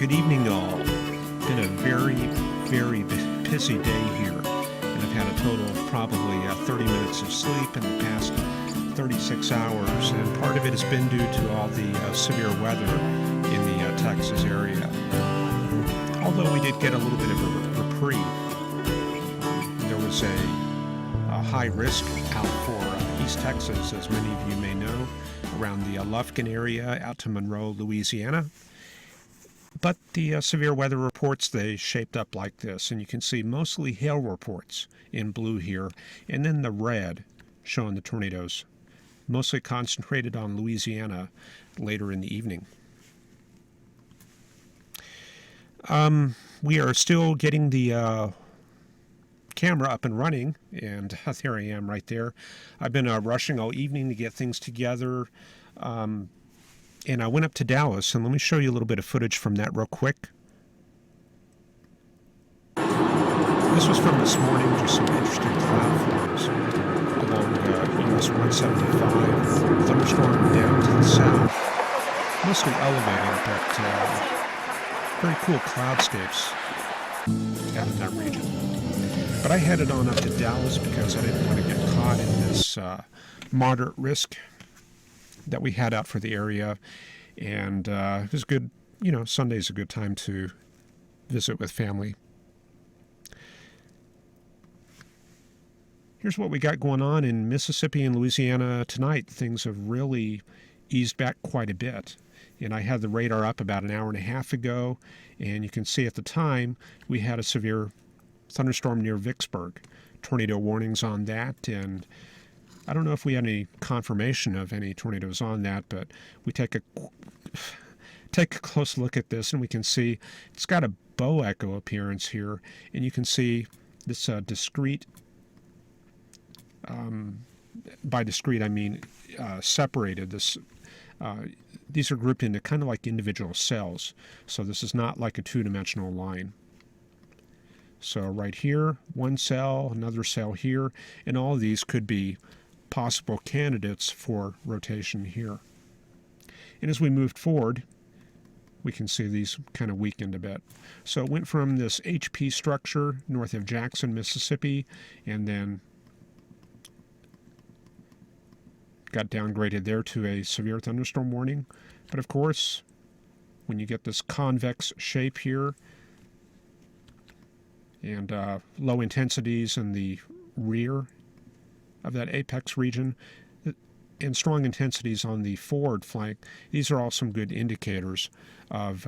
Good evening, all. Been a very, very busy day here, and I've had a total of probably 30 minutes of sleep in the past 36 hours, and part of it has been due to all the severe weather in the Texas area. Although we did get a little bit of a reprieve, there was a high risk out for East Texas, as many of you may know, around the Lufkin area out to Monroe, Louisiana. But the severe weather reports, they shaped up like this, and you can see mostly hail reports in blue here, and then the red showing the tornadoes, mostly concentrated on Louisiana later in the evening. We are still getting the camera up and running, and there I am right there. I've been rushing all evening to get things together. And I went up to Dallas, and let me show you a little bit of footage from that real quick. This was from this morning, just some interesting cloud forms along US 175, thunderstorm down to the south, mostly elevated, but very cool cloudscapes out in that region. But I headed on up to Dallas because I didn't want to get caught in this moderate risk that we had out for the area, and it was good. You know, Sunday's a good time to visit with family. Here's what we got going on in Mississippi and Louisiana tonight. Things have really eased back quite a bit, and I had the radar up about an hour and a half ago, and you can see at the time we had a severe thunderstorm near Vicksburg. Tornado warnings on that, and I don't know if we had any confirmation of any tornadoes on that, but we take a close look at this, and we can see it's got a bow echo appearance here, and you can see this discrete, by discrete I mean separated. These are grouped into kind of like individual cells, so this is not like a two-dimensional line. So right here, one cell, another cell here, and all of these could be possible candidates for rotation here. And as we moved forward, we can see these kind of weakened a bit. So it went from this HP structure north of Jackson, Mississippi, and then got downgraded there to a severe thunderstorm warning. But of course, when you get this convex shape here and low intensities in the rear of that apex region and strong intensities on the forward flank, these are all some good indicators of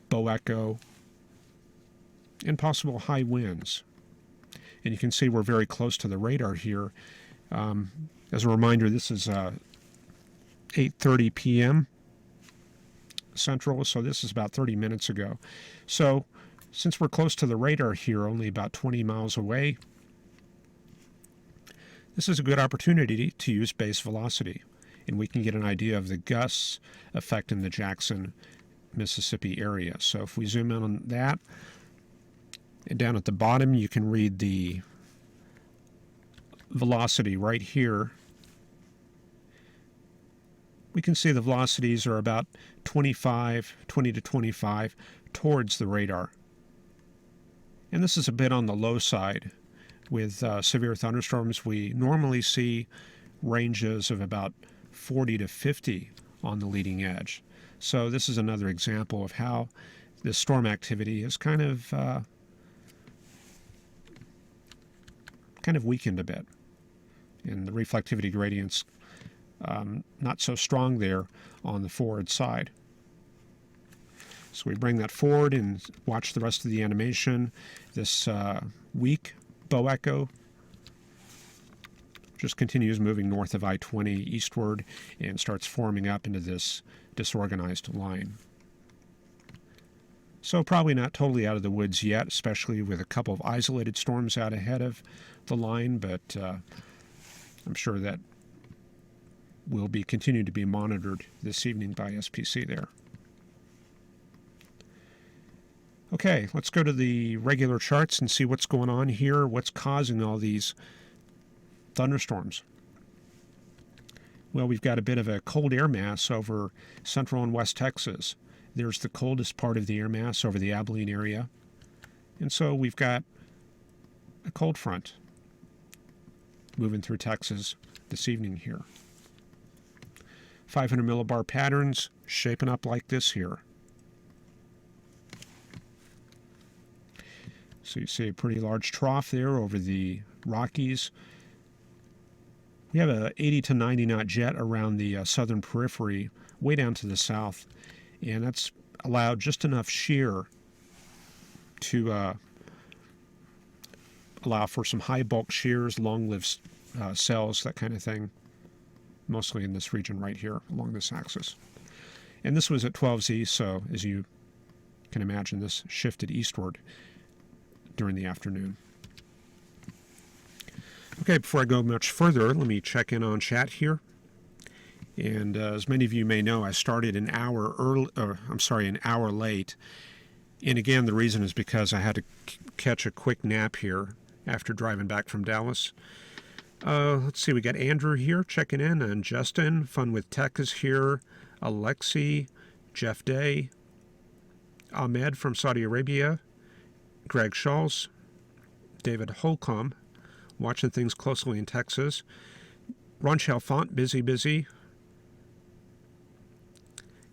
bow echo and possible high winds. And you can see we're very close to the radar here. As a reminder, this is 8:30 p.m. Central, so this is about 30 minutes ago. So since we're close to the radar here, only about 20 miles away, this is a good opportunity to use base velocity, and we can get an idea of the gusts affecting the Jackson, Mississippi area. So if we zoom in on that, and down at the bottom you can read the velocity right here. We can see the velocities are about 20 to 25 towards the radar. And this is a bit on the low side. With severe thunderstorms, we normally see ranges of about 40 to 50 on the leading edge. So this is another example of how this storm activity is kind of weakened a bit. And the reflectivity gradient's not so strong there on the forward side. So we bring that forward and watch the rest of the animation. This weak bow echo just continues moving north of I-20 eastward and starts forming up into this disorganized line. So probably not totally out of the woods yet, especially with a couple of isolated storms out ahead of the line, but I'm sure that will be continued to be monitored this evening by SPC there. Okay, let's go to the regular charts and see what's going on here, what's causing all these thunderstorms. Well, we've got a bit of a cold air mass over central and west Texas, There's the coldest part of the air mass over the Abilene area. And so we've got a cold front moving through Texas this evening here. 500 millibar patterns shaping up like this here. So you see a pretty large trough there over the Rockies. We have a 80 to 90 knot jet around the southern periphery, way down to the south, and that's allowed just enough shear to allow for some high bulk shears, long-lived cells, that kind of thing, mostly in this region right here along this axis. And this was at 12Z, so as you can imagine, this shifted eastward during the afternoon. Okay, before I go much further, let me check in on chat here. And as many of you may know, I started an hour late. And again, the reason is because I had to catch a quick nap here after driving back from Dallas. Let's see, we got Andrew here checking in, and Justin, Fun with Tech is here, Alexi, Jeff Day, Ahmed from Saudi Arabia, Greg Schultz, David Holcomb, watching things closely in Texas, Ron Chalfant, busy,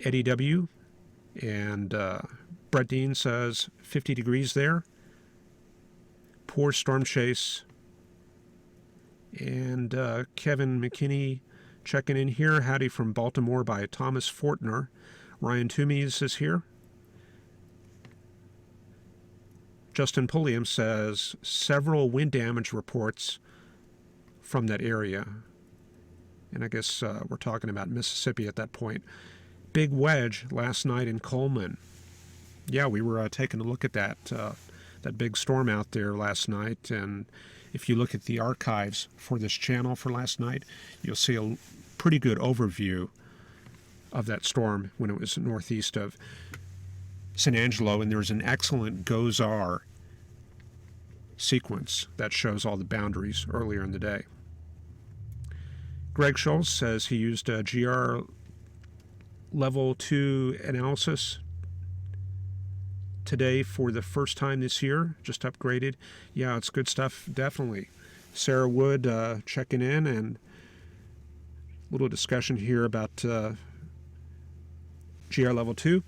Eddie W., and Brett Dean says 50 degrees there, poor storm chase, and Kevin McKinney checking in here, howdy from Baltimore by Thomas Fortner, Ryan Toomies is here, Justin Pulliam says several wind damage reports from that area. And I guess we're talking about Mississippi at that point. Big wedge last night in Coleman. Yeah, we were taking a look at that big storm out there last night. And if you look at the archives for this channel for last night, you'll see a pretty good overview of that storm when it was northeast of San Angelo, and there's an excellent GOES-R sequence that shows all the boundaries earlier in the day. Greg Schultz says he used a GR level 2 analysis today for the first time this year, just upgraded. Yeah, it's good stuff, definitely. Sarah Wood checking in, and a little discussion here about GR level 2.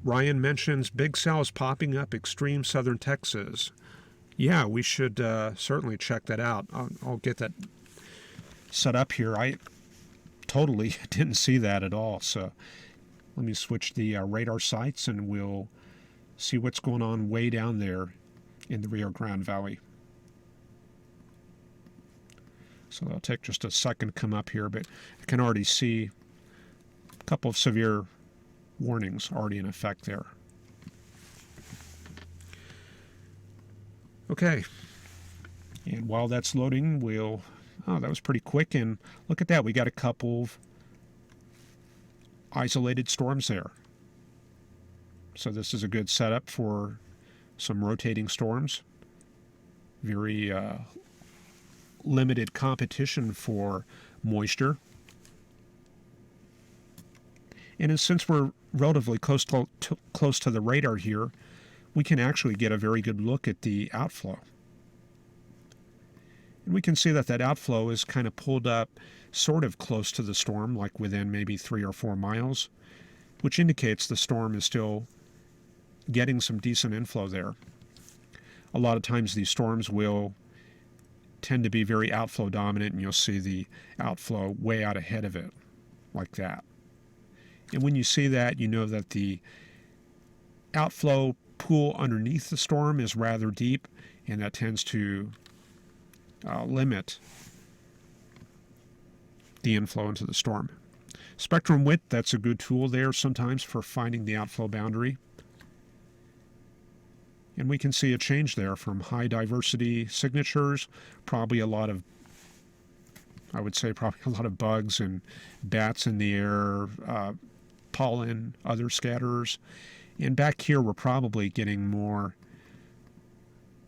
Ryan mentions big cells popping up extreme southern Texas. Yeah, we should certainly check that out. I'll get that set up here. I totally didn't see that at all. So let me switch the radar sites and we'll see what's going on way down there in the Rio Grande Valley. So it'll take just a second to come up here, but I can already see a couple of severe warnings already in effect there. Okay, and while that's loading, that was pretty quick, and look at that, we got a couple of isolated storms there. So this is a good setup for some rotating storms. Very limited competition for moisture. And since we're relatively close to the radar here, we can actually get a very good look at the outflow. And we can see that outflow is kind of pulled up sort of close to the storm, like within maybe 3 or 4 miles, which indicates the storm is still getting some decent inflow there. A lot of times these storms will tend to be very outflow dominant, and you'll see the outflow way out ahead of it, like that. And when you see that, you know that the outflow pool underneath the storm is rather deep, and that tends to limit the inflow into the storm. Spectrum width, that's a good tool there sometimes for finding the outflow boundary. And we can see a change there from high diversity signatures, probably a lot of bugs and bats in the air, pollen, other scatterers. And back here we're probably getting more,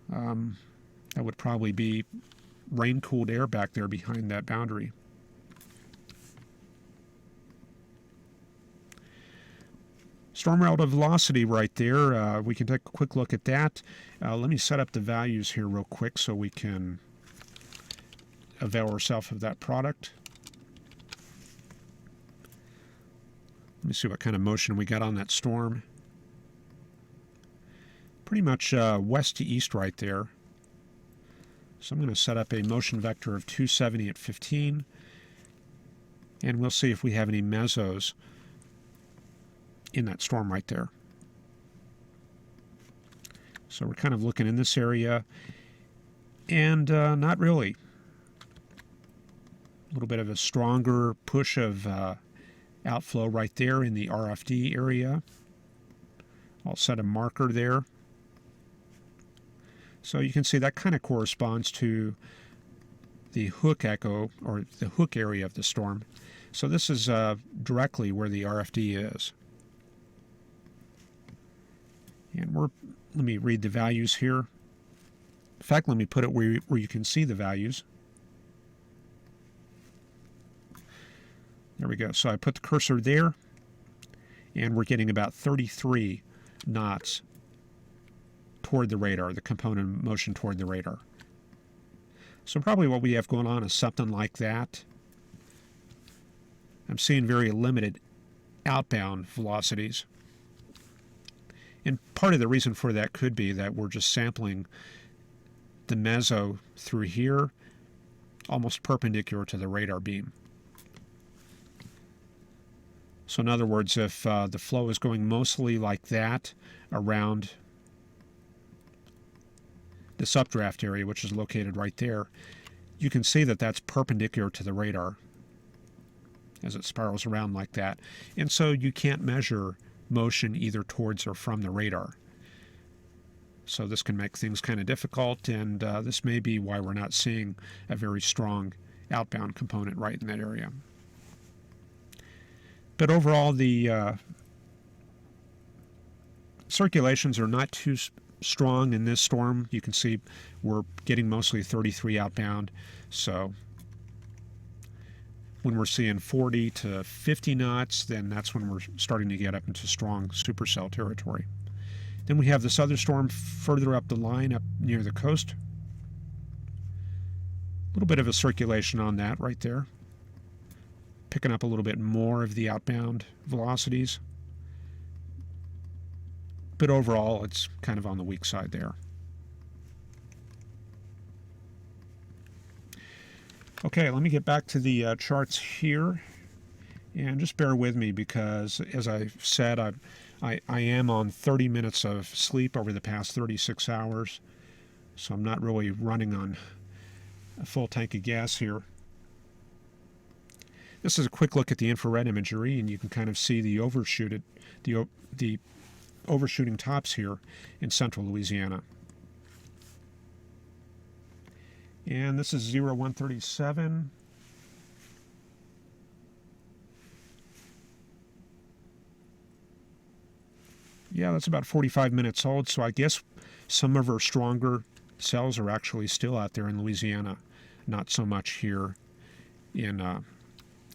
that would probably be rain-cooled air back there behind that boundary. Storm relative velocity right there. We can take a quick look at that. Let me set up the values here real quick so we can avail ourselves of that product. Let me see what kind of motion we got on that storm. Pretty much west to east right there. So I'm going to set up a motion vector of 270 at 15. And we'll see if we have any mesos in that storm right there. So we're kind of looking in this area. And not really. A little bit of a stronger push of outflow right there in the RFD area. I'll set a marker there. So you can see that kind of corresponds to the hook echo, or the hook area of the storm. So this is directly where the RFD is. And let me read the values here. In fact, let me put it where you can see the values. There we go. So I put the cursor there, and we're getting about 33 knots toward the radar, the component motion toward the radar. So probably what we have going on is something like that. I'm seeing very limited outbound velocities. And part of the reason for that could be that we're just sampling the meso through here, almost perpendicular to the radar beam. So in other words, if the flow is going mostly like that around this updraft area, which is located right there, you can see that that's perpendicular to the radar as it spirals around like that. And so you can't measure motion either towards or from the radar. So this can make things kind of difficult, and this may be why we're not seeing a very strong outbound component right in that area. But overall, the circulations are not too strong in this storm. You can see we're getting mostly 33 outbound. So when we're seeing 40 to 50 knots, then that's when we're starting to get up into strong supercell territory. Then we have this other storm further up the line, up near the coast. A little bit of a circulation on that right there. Picking up a little bit more of the outbound velocities. But overall, it's kind of on the weak side there. Okay, let me get back to the charts here. And just bear with me because, as I said, I am on 30 minutes of sleep over the past 36 hours. So I'm not really running on a full tank of gas here. This is a quick look at the infrared imagery, and you can kind of see the the overshooting tops here in central Louisiana. And this is 0137. Yeah, that's about 45 minutes old, so I guess some of our stronger cells are actually still out there in Louisiana, not so much here in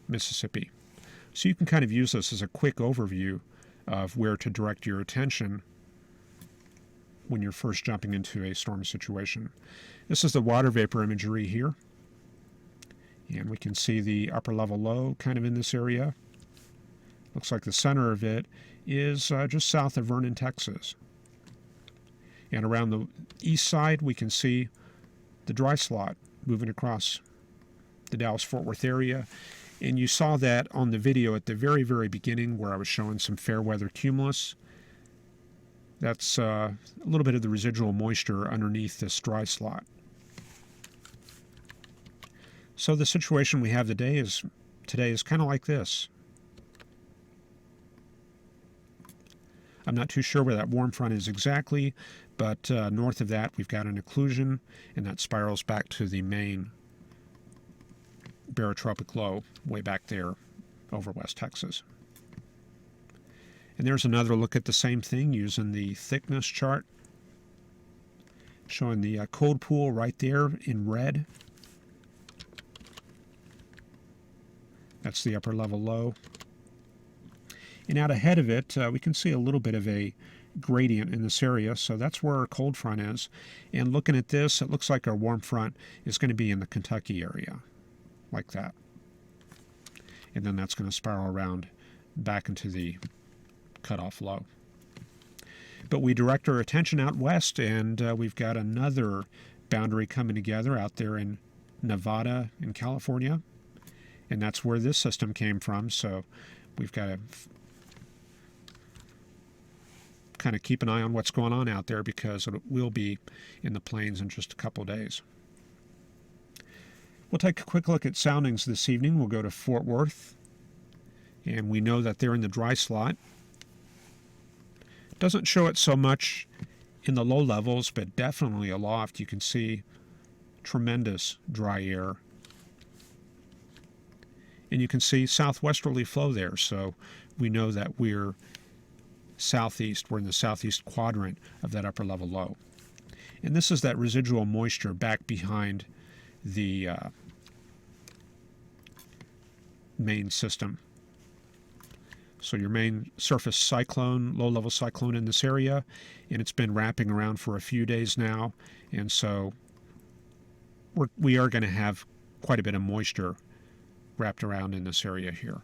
Mississippi. So you can kind of use this as a quick overview of where to direct your attention when you're first jumping into a storm situation. This is the water vapor imagery here. And we can see the upper level low kind of in this area. Looks like the center of it is just south of Vernon, Texas. And around the east side, we can see the dry slot moving across the Dallas-Fort Worth area. And you saw that on the video at the very, very beginning where I was showing some fair weather cumulus. That's a little bit of the residual moisture underneath this dry slot. So the situation we have today is kind of like this. I'm not too sure where that warm front is exactly, but north of that we've got an occlusion, and that spirals back to the main barotropic low way back there over West Texas. And there's another look at the same thing using the thickness chart, showing the cold pool right there in red. That's the upper level low. And out ahead of it, we can see a little bit of a gradient in this area, so that's where our cold front is. And looking at this, it looks like our warm front is going to be in the Kentucky area, like that. And then that's going to spiral around back into the cutoff low. But we direct our attention out west, and we've got another boundary coming together out there in Nevada and California. And that's where this system came from, so we've got to kind of keep an eye on what's going on out there, because it will be in the plains in just a couple days. We'll take a quick look at soundings this evening. We'll go to Fort Worth, and we know that they're in the dry slot. Doesn't show it so much in the low levels, but definitely aloft you can see tremendous dry air. And you can see southwesterly flow there, so we know that we're southeast. We're in the southeast quadrant of that upper level low. And this is that residual moisture back behind the main system. So your main surface cyclone, low-level cyclone in this area, and it's been wrapping around for a few days now, and so we are going to have quite a bit of moisture wrapped around in this area here.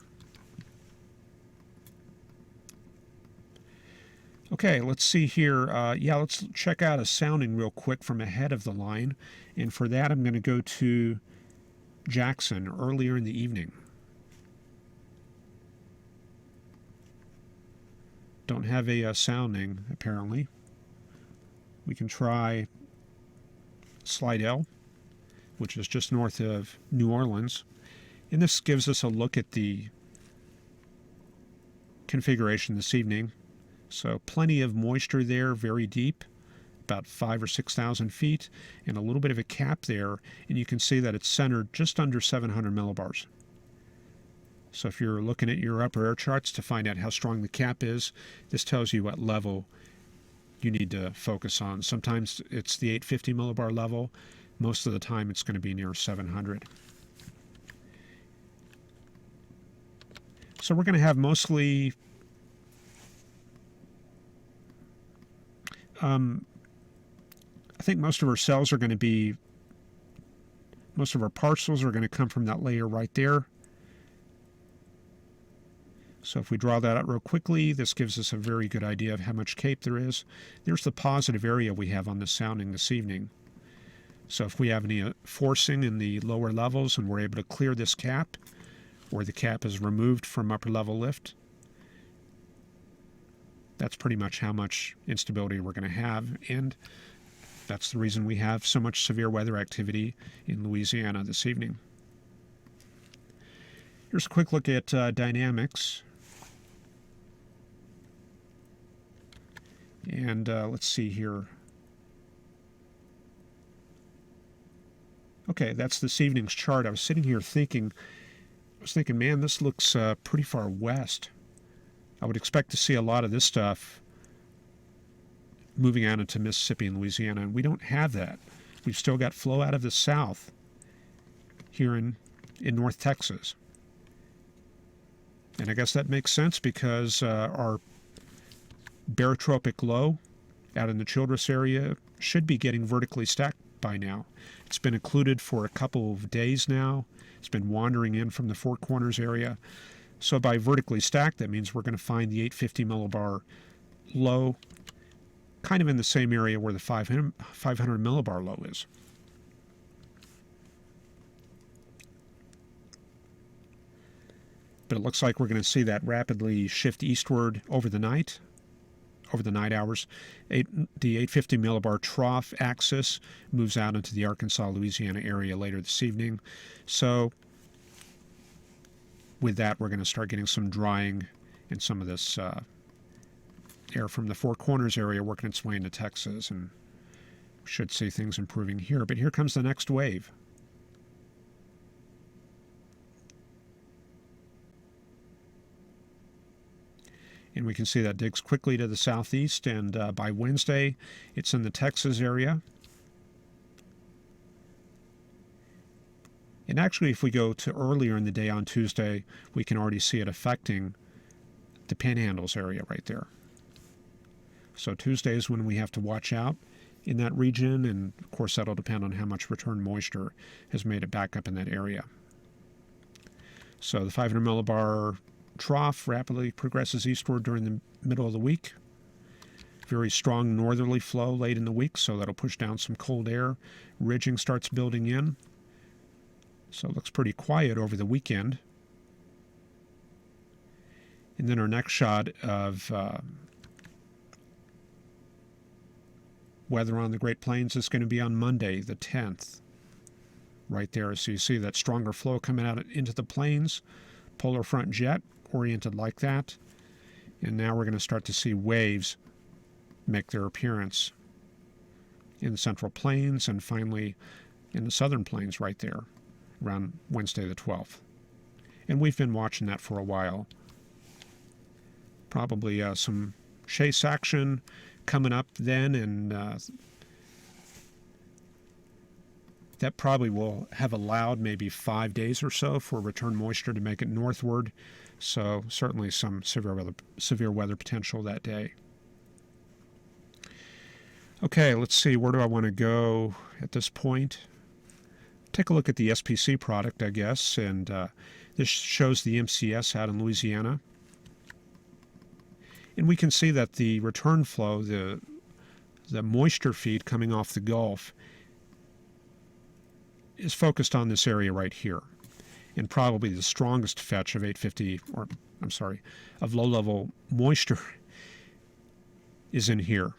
Okay, let's see here. Let's check out a sounding real quick from ahead of the line, and for that I'm going to go to Jackson earlier in the evening. Don't have a sounding, apparently. We can try Slidell, which is just north of New Orleans. And this gives us a look at the configuration this evening. So plenty of moisture there, very deep, about 5,000 or 6,000 feet, and a little bit of a cap there. And you can see that it's centered just under 700 millibars. So if you're looking at your upper air charts to find out how strong the cap is, this tells you what level you need to focus on. Sometimes it's the 850 millibar level. Most of the time it's going to be near 700. So we're going to have mostly I think most of our cells are going to be, most of our parcels are going to come from that layer right there. So if we draw that out real quickly, this gives us a very good idea of how much CAPE there is. There's the positive area we have on this sounding this evening. So if we have any forcing in the lower levels and we're able to clear this cap, or the cap is removed from upper level lift, that's pretty much how much instability we're going to have. And that's the reason we have so much severe weather activity in Louisiana this evening. Here's a quick look at dynamics. And let's see here. Okay, that's this evening's chart. I was sitting here thinking, man, this looks pretty far west. I would expect to see a lot of this stuff moving out into Mississippi and Louisiana, and we don't have that. We've still got flow out of the south here in North Texas. And I guess that makes sense because our barotropic low out in the Childress area should be getting vertically stacked by now. It's been occluded for a couple of days now. It's been wandering in from the Four Corners area. So by vertically stacked, that means we're going to find the 850 millibar low kind of in the same area where the 500 millibar low is. But it looks like we're going to see that rapidly shift eastward over the night hours. The 850 millibar trough axis moves out into the Arkansas-Louisiana area later this evening. So with that, we're going to start getting some drying and some of this air from the Four Corners area working its way into Texas, and we should see things improving here. But here comes the next wave. And we can see that digs quickly to the southeast, and by Wednesday, it's in the Texas area. And actually, if we go to earlier in the day on Tuesday, we can already see it affecting the Panhandles area right there. So Tuesday is when we have to watch out in that region, and of course that'll depend on how much return moisture has made it back up in that area. So the 500 millibar trough rapidly progresses eastward during the middle of the week. Very strong northerly flow late in the week, so that'll push down some cold air. Ridging starts building in. So it looks pretty quiet over the weekend. And then our next shot of weather on the Great Plains is going to be on Monday, the 10th. Right there, so you see that stronger flow coming out into the plains. Polar front jet oriented like that. And now we're going to start to see waves make their appearance in the Central Plains and finally in the Southern Plains right there around Wednesday the 12th. And we've been watching that for a while. Probably some chase action coming up then, and that probably will have allowed maybe 5 days or so for return moisture to make it northward. So certainly some severe weather potential that day. Okay, let's see, where do I want to go at this point? Take a look at the SPC product, I guess, and this shows the MCS out in Louisiana. And we can see that the return flow, the moisture feed coming off the Gulf, is focused on this area right here. And probably the strongest fetch of 850, or I'm sorry, of low-level moisture is in here.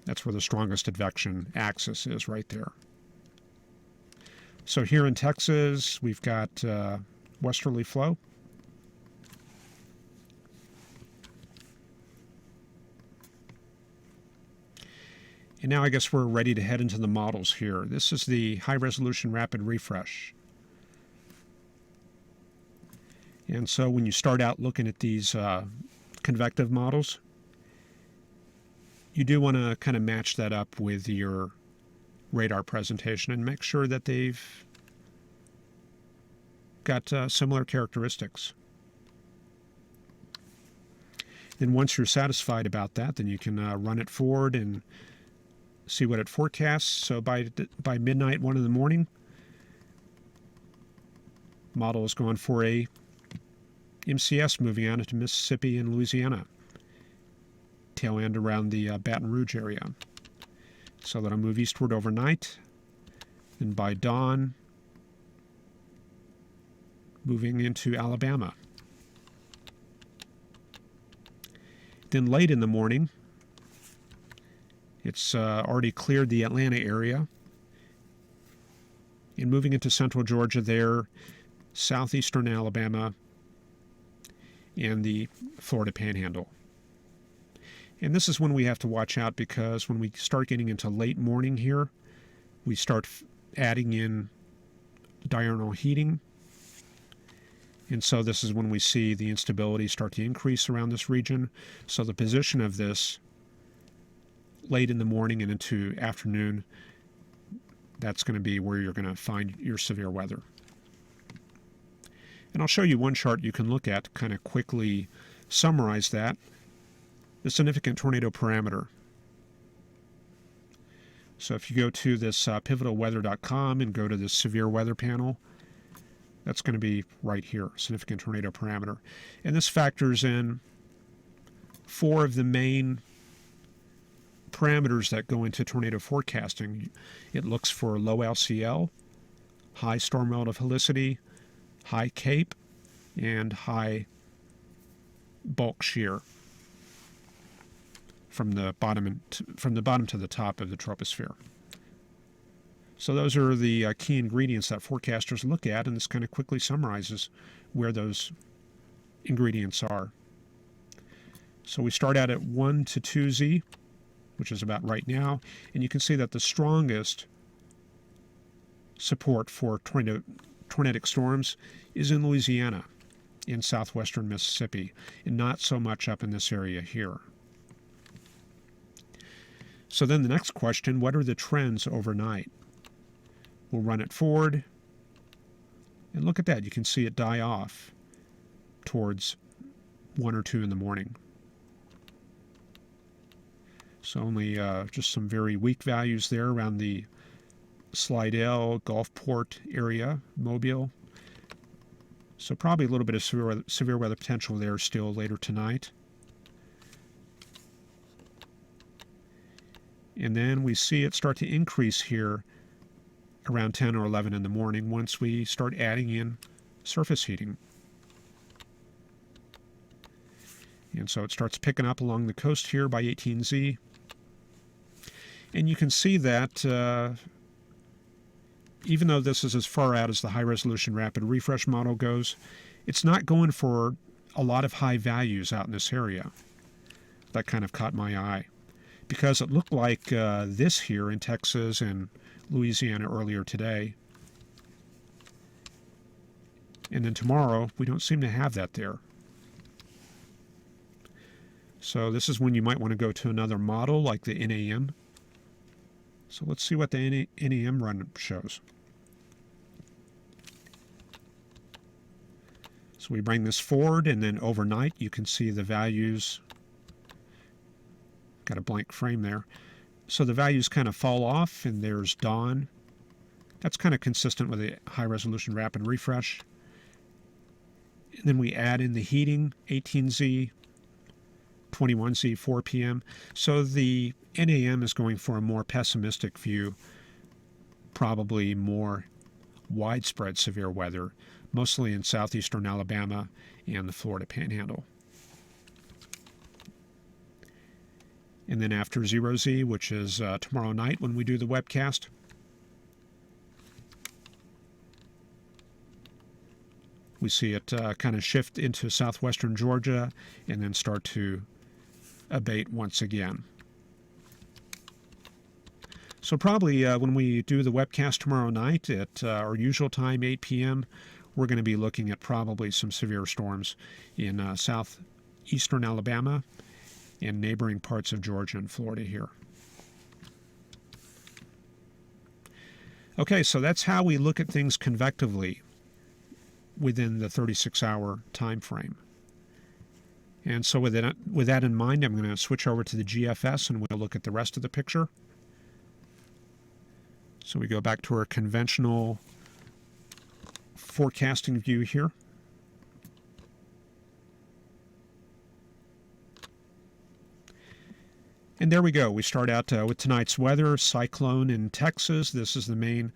That's where the strongest advection axis is, right there. So here in Texas, we've got westerly flow. And now I guess we're ready to head into the models here. This is the high-resolution rapid refresh. And so when you start out looking at these convective models, you do want to kind of match that up with your radar presentation and make sure that they've got similar characteristics. Then once you're satisfied about that, then you can run it forward and see what it forecasts. So by midnight, 1 in the morning, model is going for a MCS moving out into Mississippi and Louisiana, tail end around the Baton Rouge area. So that'll move eastward overnight, and by dawn, moving into Alabama. Then late in the morning, it's already cleared the Atlanta area, and moving into central Georgia there, southeastern Alabama, and the Florida Panhandle. And this is when we have to watch out, because when we start getting into late morning here, we start adding in diurnal heating. And so this is when we see the instability start to increase around this region. So the position of this late in the morning and into afternoon, that's going to be where you're going to find your severe weather. And I'll show you one chart you can look at to kind of quickly summarize that. The significant tornado parameter. So if you go to this pivotalweather.com and go to this severe weather panel, that's going to be right here, significant tornado parameter. And this factors in 4 of the main parameters that go into tornado forecasting. It looks for low LCL, high storm relative helicity, high CAPE, and high bulk shear from the bottom to the top of the troposphere. So those are the key ingredients that forecasters look at, and this kind of quickly summarizes where those ingredients are. So we start out at 1 to 2Z, which is about right now, and you can see that the strongest support for tornadic storms is in Louisiana, in southwestern Mississippi, and not so much up in this area here. So then the next question, what are the trends overnight? We'll run it forward, and look at that. You can see it die off towards 1 or 2 in the morning. So only just some very weak values there around the Slidell, Gulfport area, Mobile. So probably a little bit of severe weather potential there still later tonight. And then we see it start to increase here around 10 or 11 in the morning once we start adding in surface heating. And so it starts picking up along the coast here by 18Z. And you can see that even though this is as far out as the high-resolution rapid refresh model goes, it's not going for a lot of high values out in this area. That kind of caught my eye, because it looked like this here in Texas and Louisiana earlier today. And then tomorrow, we don't seem to have that there. So this is when you might want to go to another model like the NAM. So let's see what the NAM run shows. So we bring this forward, and then overnight you can see the values. Got a blank frame there. So the values kind of fall off, and there's dawn. That's kind of consistent with a high-resolution rapid refresh. And then we add in the heating, 18Z, 21Z, 4 p.m. So the NAM is going for a more pessimistic view, probably more widespread severe weather, mostly in southeastern Alabama and the Florida Panhandle. And then after 0Z, which is tomorrow night when we do the webcast, we see it kind of shift into southwestern Georgia and then start to abate once again. So probably when we do the webcast tomorrow night at our usual time, 8 p.m., we're going to be looking at probably some severe storms in southeastern Alabama and neighboring parts of Georgia and Florida here. Okay, so that's how we look at things convectively within the 36-hour time frame. And so with that in mind, I'm going to switch over to the GFS and we'll look at the rest of the picture. So we go back to our conventional forecasting view here. And there we go. We start out with tonight's weather, cyclone in Texas. This is the main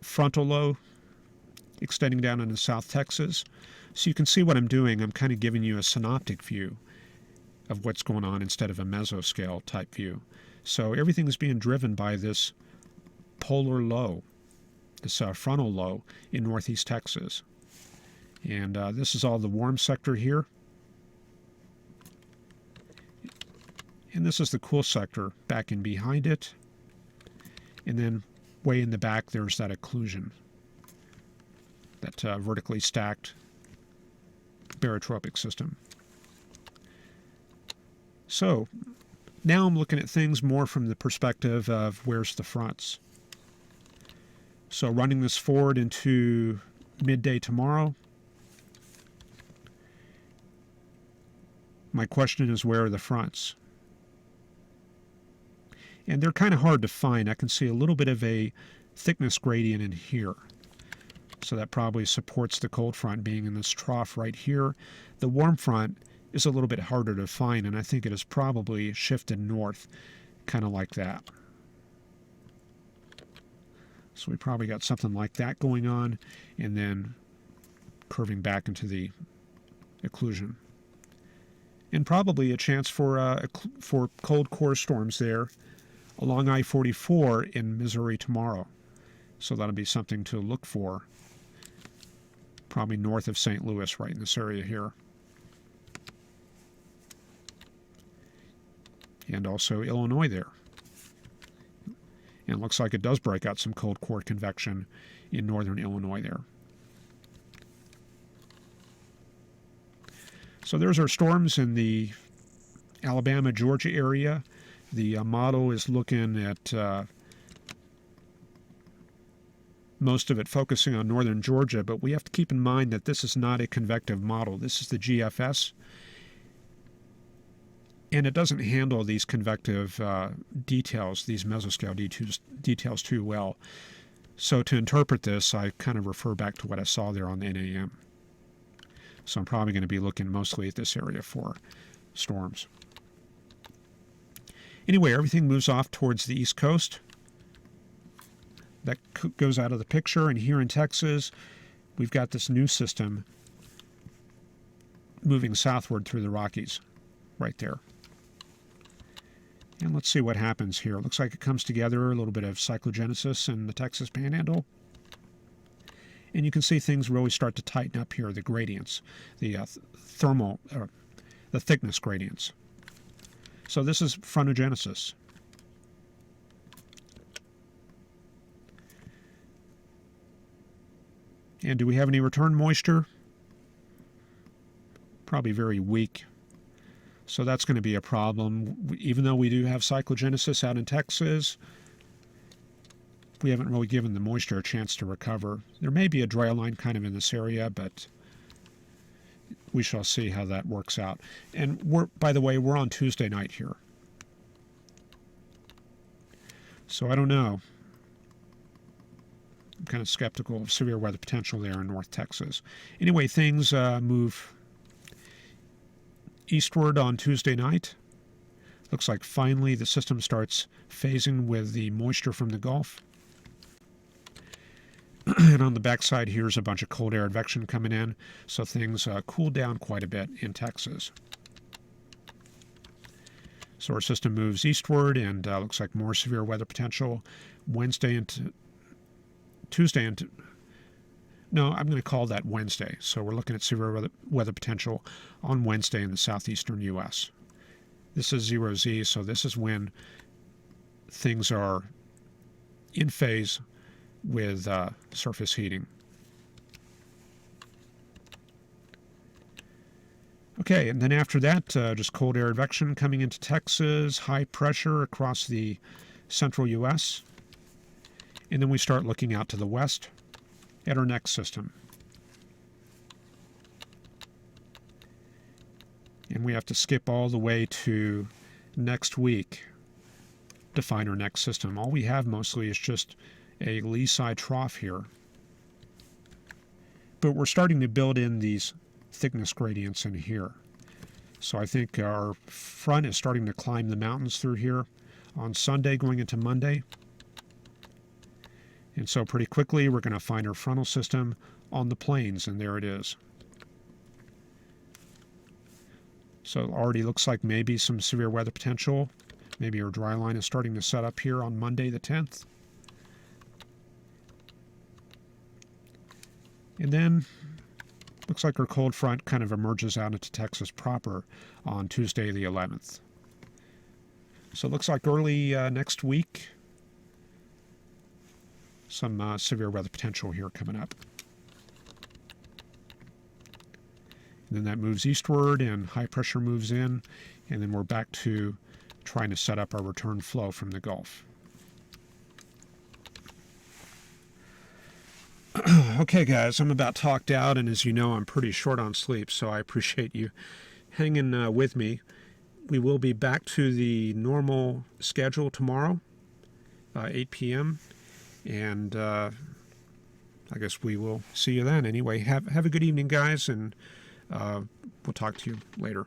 frontal low extending down into South Texas. So you can see what I'm doing. I'm kind of giving you a synoptic view of what's going on instead of a mesoscale type view. So everything's being driven by this polar low, this frontal low in northeast Texas. And this is all the warm sector here. And this is the cool sector back in behind it. And then way in the back, there's that occlusion, that vertically stacked barotropic system. So now I'm looking at things more from the perspective of where's the fronts. So running this forward into midday tomorrow, my question is, where are the fronts? And they're kind of hard to find. I can see a little bit of a thickness gradient in here. So that probably supports the cold front being in this trough right here. The warm front is a little bit harder to find, and I think it has probably shifted north, kind of like that. So we probably got something like that going on, and then curving back into the occlusion. And probably a chance for cold core storms there along I-44 in Missouri tomorrow. So that'll be something to look for. Probably north of St. Louis, right in this area here. And also Illinois there. And it looks like it does break out some cold core convection in northern Illinois there. So there's our storms in the Alabama, Georgia area. The model is looking at most of it focusing on northern Georgia, but we have to keep in mind that this is not a convective model. This is the GFS, and it doesn't handle these convective details, these mesoscale details too well. So to interpret this, I kind of refer back to what I saw there on the NAM. So I'm probably going to be looking mostly at this area for storms. Anyway, everything moves off towards the east coast. That goes out of the picture, and here in Texas, we've got this new system moving southward through the Rockies, right there. And let's see what happens here. It looks like it comes together, a little bit of cyclogenesis in the Texas Panhandle. And you can see things really start to tighten up here, the gradients, the the thickness gradients. So this is frontogenesis. And do we have any return moisture? Probably very weak. So that's going to be a problem. Even though we do have cyclogenesis out in Texas, we haven't really given the moisture a chance to recover. There may be a dry line kind of in this area, but we shall see how that works out. And by the way, we're on Tuesday night here. So I don't know. I'm kind of skeptical of severe weather potential there in North Texas. Anyway, things move eastward on Tuesday night. Looks like finally the system starts phasing with the moisture from the Gulf. And on the backside, here's a bunch of cold air advection coming in, so things cool down quite a bit in Texas. So our system moves eastward, and looks like more severe weather potential Wednesday into Tuesday into... No, I'm going to call that Wednesday. So we're looking at severe weather potential on Wednesday in the southeastern U.S. This is 0Z, so this is when things are in phase with surface heating. Okay, and then after that, just cold air advection coming into Texas, high pressure across the central U.S., and then we start looking out to the west at our next system. And we have to skip all the way to next week to find our next system. All we have mostly is just a lee side trough here. But we're starting to build in these thickness gradients in here. So I think our front is starting to climb the mountains through here on Sunday going into Monday. And so pretty quickly we're going to find our frontal system on the plains, and there it is. So it already looks like maybe some severe weather potential. Maybe our dry line is starting to set up here on Monday the 10th. And then looks like our cold front kind of emerges out into Texas proper on Tuesday the 11th. So it looks like early next week, some severe weather potential here coming up. And then that moves eastward and high pressure moves in, and then we're back to trying to set up our return flow from the Gulf. Okay guys, I'm about talked out, and as you know, I'm pretty short on sleep, so I appreciate you hanging with me. We will be back to the normal schedule tomorrow, 8 p.m., and I guess we will see you then. Anyway, have a good evening, guys, and we'll talk to you later.